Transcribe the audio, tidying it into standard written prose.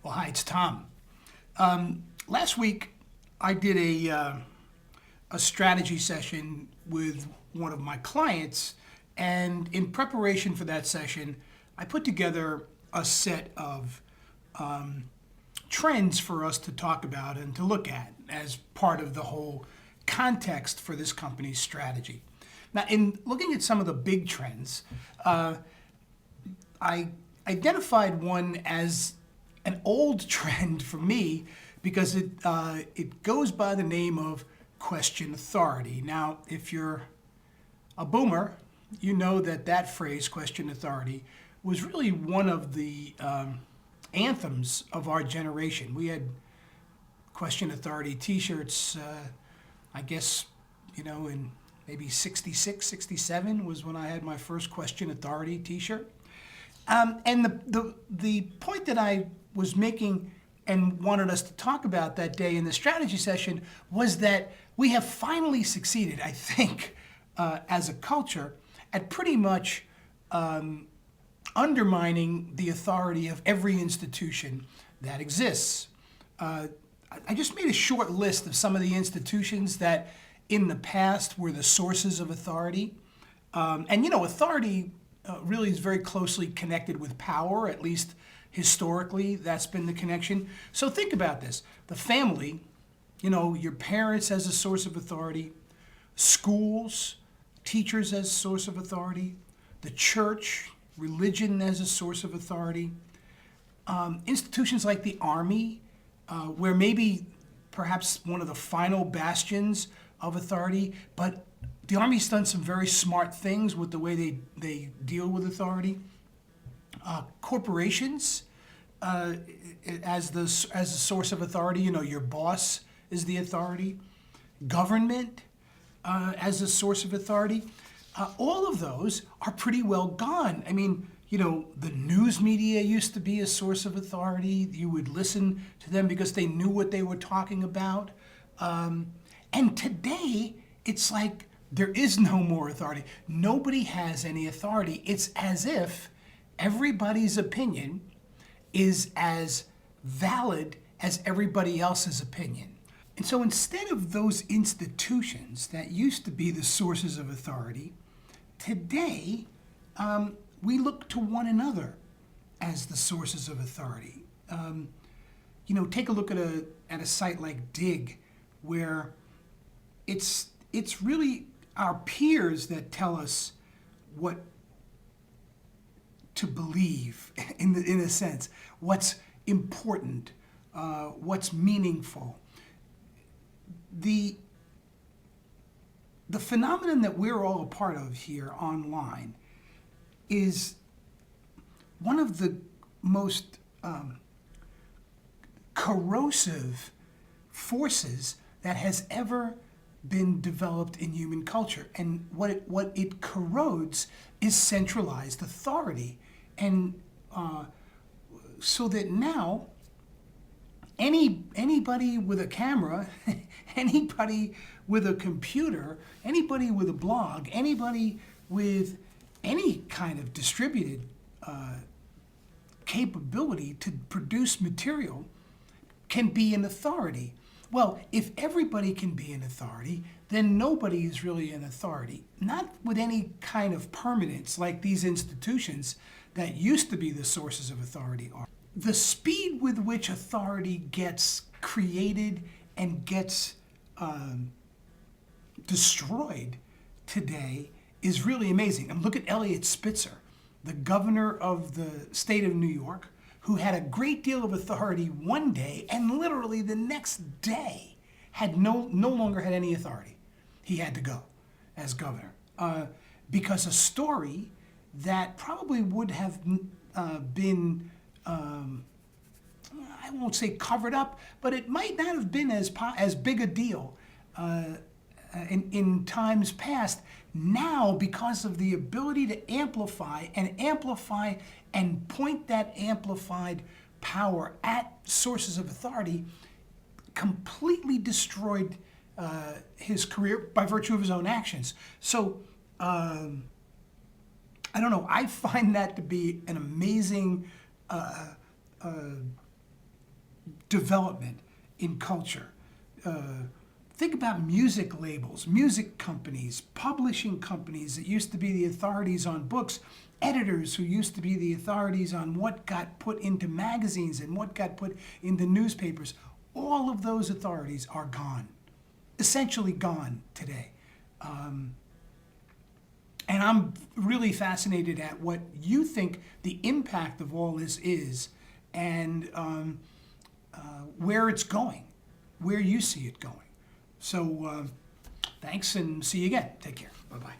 Well, hi, it's Tom. Last week, I did a strategy session with one of my clients, and in preparation for that session, I put together a set of trends for us to talk about and to look at as part of the whole context for this company's strategy. Now, in looking at some of the big trends, I identified one as an old trend for me because it goes by the name of question authority. Now, if you're a boomer, you know that phrase, question authority, was really one of the anthems of our generation. We had question authority t-shirts, I guess, in maybe 66, 67 was when I had my first question authority t-shirt. And the point that I was making and wanted us to talk about that day in the strategy session was that we have finally succeeded, I think, as a culture, at pretty much undermining the authority of every institution that exists. I just made a short list of some of the institutions that in the past were the sources of authority. Authority really is very closely connected with power, at least historically, that's been the connection. So think about this. The family, your parents as a source of authority, schools, teachers as a source of authority, the church, religion as a source of authority, institutions like the Army, where maybe perhaps one of the final bastions of authority, but the Army's done some very smart things with the way they deal with authority. Corporations as a source of authority, your boss is the authority. Government as a source of authority. All of those are pretty well gone. I mean, the news media used to be a source of authority. You would listen to them because they knew what they were talking about. And today, it's like there is no more authority. Nobody has any authority. It's as if everybody's opinion is as valid as everybody else's opinion. And so instead of those institutions that used to be the sources of authority, today we look to one another as the sources of authority. Take a look at a site like Digg, where it's really our peers that tell us what to believe, in a sense, what's important, what's meaningful. The phenomenon that we're all a part of here online is one of the most corrosive forces that has ever been developed in human culture. And what it corrodes is centralized authority. And so that now anybody with a camera, anybody with a computer, anybody with a blog, anybody with any kind of distributed capability to produce material can be an authority. Well, if everybody can be an authority, then nobody is really an authority. Not with any kind of permanence like these institutions that used to be the sources of authority are. The speed with which authority gets created and gets destroyed today is really amazing. And look at Eliot Spitzer, the governor of the state of New York, who had a great deal of authority one day and literally the next day had no longer had any authority. He had to go as governor because a story that probably would have been, I won't say covered up, but it might not have been as big a deal in times past. Now, because of the ability to amplify and point that amplified power at sources of authority, completely destroyed his career by virtue of his own actions. So, I don't know, I find that to be an amazing development in culture. Think about music labels, music companies, publishing companies that used to be the authorities on books, editors who used to be the authorities on what got put into magazines and what got put into newspapers. All of those authorities are gone, essentially gone today. And I'm really fascinated at what you think the impact of all this is, and where it's going, where you see it going. So thanks, and see you again. Take care. Bye-bye.